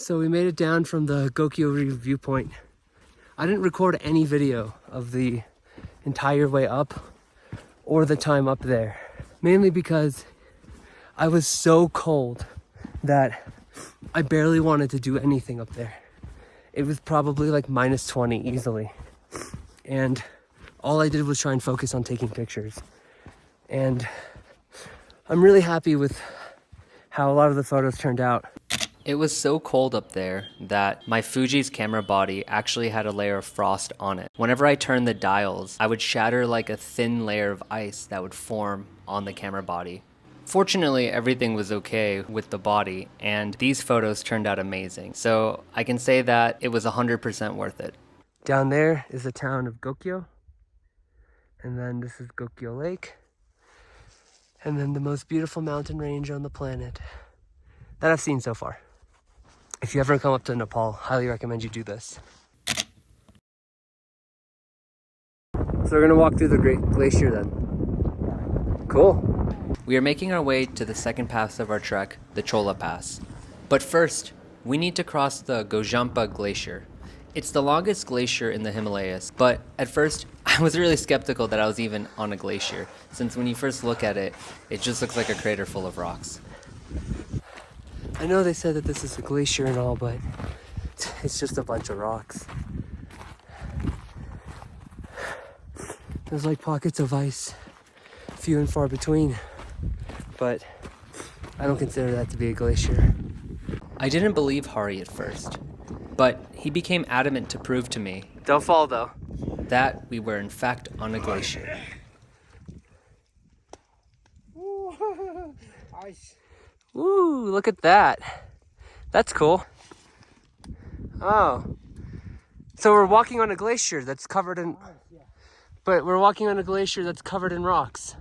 So we made it down from the Gokyo Ri viewpoint. I didn't record any video of the entire way up or the time up there, mainly because I was so cold that I barely wanted to do anything up there. It was probably like -20 easily. And all I did was try and focus on taking pictures. And I'm really happy with how a lot of the photos turned out. It was so cold up there that my Fuji's camera body actually had a layer of frost on it. Whenever I turned the dials, I would shatter like a thin layer of ice that would form on the camera body. Fortunately, everything was okay with the body, and these photos turned out amazing. So I can say that it was 100% worth it. Down there is the town of Gokyo. And then this is Gokyo Lake. And then the most beautiful mountain range on the planet that I've seen so far. If you ever come up to Nepal, highly recommend you do this. So we're gonna walk through the Great Glacier then. Cool. We are making our way to the second pass of our trek, the Cho La Pass. But first, we need to cross the Gojampa Glacier. It's the longest glacier in the Himalayas, but at first, I was really skeptical that I was even on a glacier, since when you first look at it, it just looks like a crater full of rocks. I know they said that this is a glacier and all, but it's just a bunch of rocks. There's like pockets of ice, few and far between, but I don't consider that to be a glacier. I didn't believe Hari at first, but he became adamant to prove to me Don't fall though. that we were in fact on a glacier. Ooh, look at that. That's cool. Oh. So we're walking on a glacier that's covered in... But we're walking on a glacier that's covered in rocks.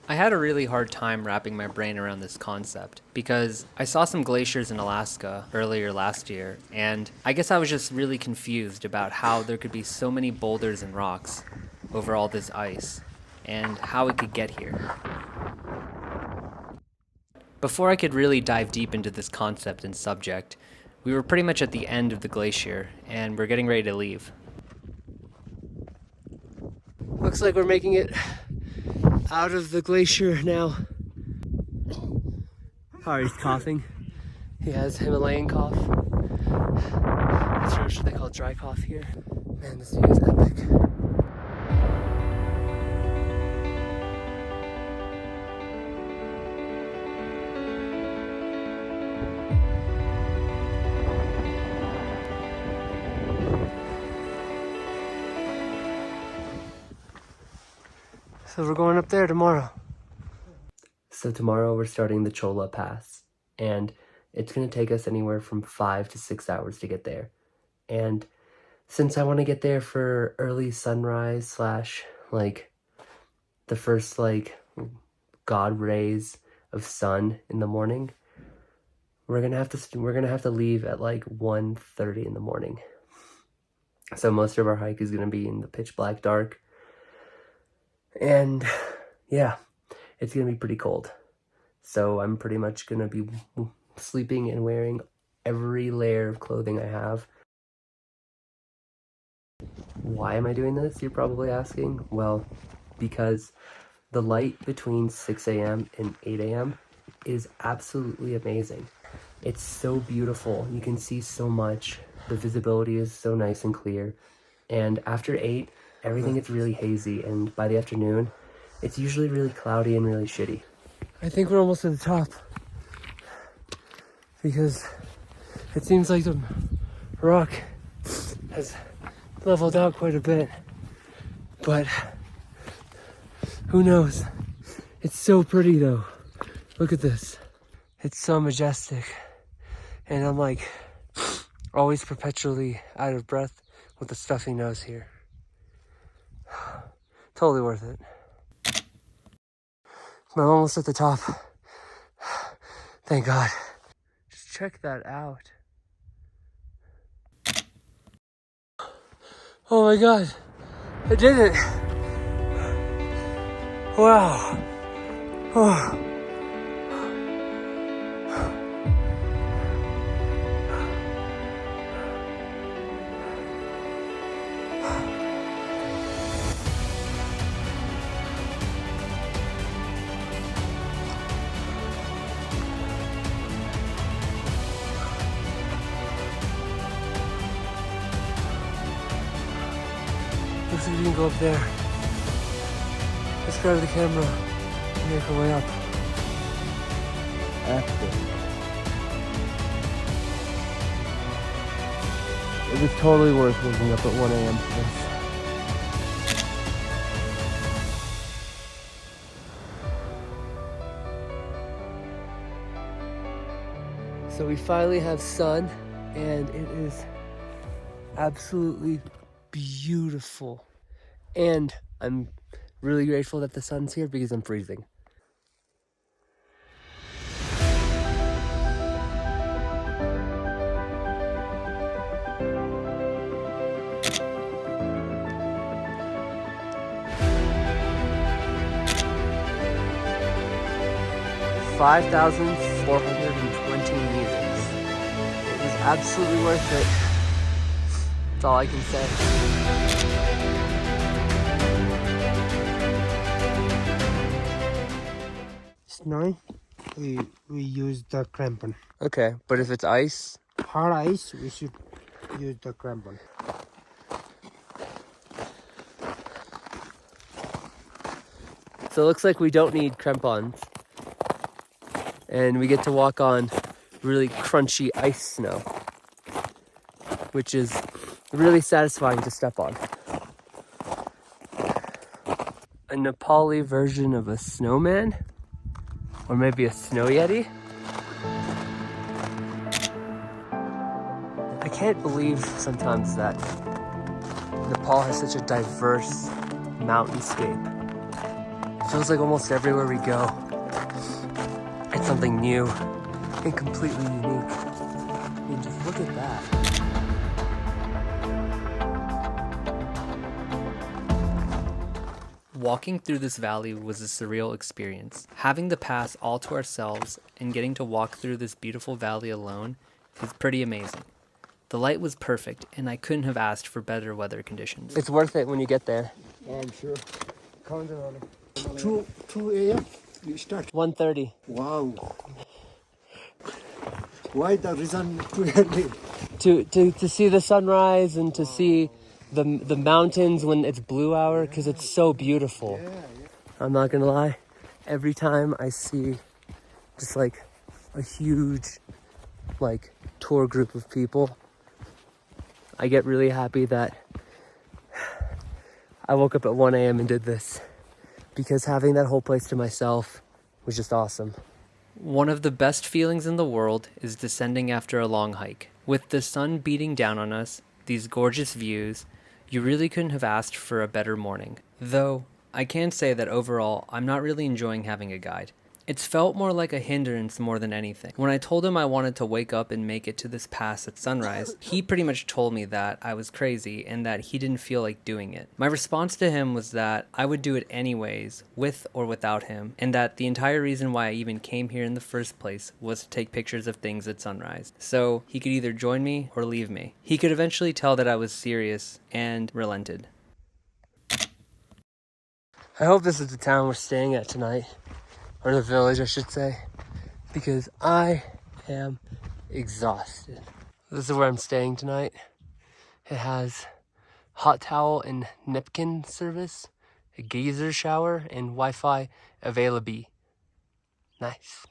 I had a really hard time wrapping my brain around this concept because I saw some glaciers in Alaska earlier last year, and I guess I was just really confused about how there could be so many boulders and rocks over all this ice and how it could get here. Before I could really dive deep into this concept and subject, we were pretty much at the end of the glacier and we're getting ready to leave. Looks like we're making it out of the glacier now. Hari's coughing. He has Himalayan cough. That's what they call dry cough here. Man, this view is epic. So we're going up there tomorrow. So tomorrow we're starting the Cho La Pass, and it's going to take us anywhere from 5 to 6 hours to get there. And since I want to get there for early sunrise / like the first like god rays of sun in the morning, we're gonna have to leave at like 1:30 in the morning. So most of our hike is gonna be in the pitch black dark. And yeah, it's gonna be pretty cold. So I'm pretty much gonna be sleeping and wearing every layer of clothing I have. Why am I doing this, you're probably asking? Well, because the light between 6 a.m. and 8 a.m. is absolutely amazing. It's so beautiful. You can see so much. The visibility is so nice and clear. And after 8, everything gets really hazy, and by the afternoon, it's usually really cloudy and really shitty. I think we're almost at the top, because it seems like the rock has leveled out quite a bit, but who knows? It's so pretty though. Look at this. It's so majestic, and I'm like always perpetually out of breath with the stuffy nose here. Totally worth it. I'm almost at the top. Thank God. Just check that out. Oh my God, I did it. Wow. Oh. see if we can go up there. Let's grab the camera and make our way up. Epic. It was totally worth waking up at 1 a.m. for this. So we finally have sun, and it is absolutely beautiful. And I'm really grateful that the sun's here because I'm freezing. $5,420 meters. It was absolutely worth it. That's all I can say. Snow, we use the crampon. Okay, but if it's ice? Hard ice, we should use the crampon. So it looks like we don't need crampons. And we get to walk on really crunchy ice snow, which is really satisfying to step on. A Nepali version of a snowman? Or maybe a snow yeti? I can't believe sometimes that Nepal has such a diverse mountainscape. It feels like almost everywhere we go, it's something new and completely unique. I mean, just look at that. Walking through this valley was a surreal experience. Having the pass all to ourselves and getting to walk through this beautiful valley alone is pretty amazing. The light was perfect, and I couldn't have asked for better weather conditions. It's worth it when you get there. I'm sure. 2 a.m. you start. 1:30. Wow. Why the reason too early? To see the sunrise and to see the mountains when it's blue hour, because it's so beautiful. I'm not gonna lie, every time I see just like a huge like tour group of people, I get really happy that I woke up at 1 a.m. and did this, because having that whole place to myself was just awesome. One of the best feelings in the world is descending after a long hike. With the sun beating down on us, these gorgeous views, you really couldn't have asked for a better morning. Though, I can say that overall, I'm not really enjoying having a guide. It's felt more like a hindrance more than anything. When I told him I wanted to wake up and make it to this pass at sunrise, he pretty much told me that I was crazy and that he didn't feel like doing it. My response to him was that I would do it anyways, with or without him, and that the entire reason why I even came here in the first place was to take pictures of things at sunrise. So he could either join me or leave me. He could eventually tell that I was serious and relented. I hope this is the town we're staying at tonight. Or the village, I should say, because I am exhausted. This is where I'm staying tonight. It has hot towel and napkin service, a geyser shower, and Wi-Fi available. Nice.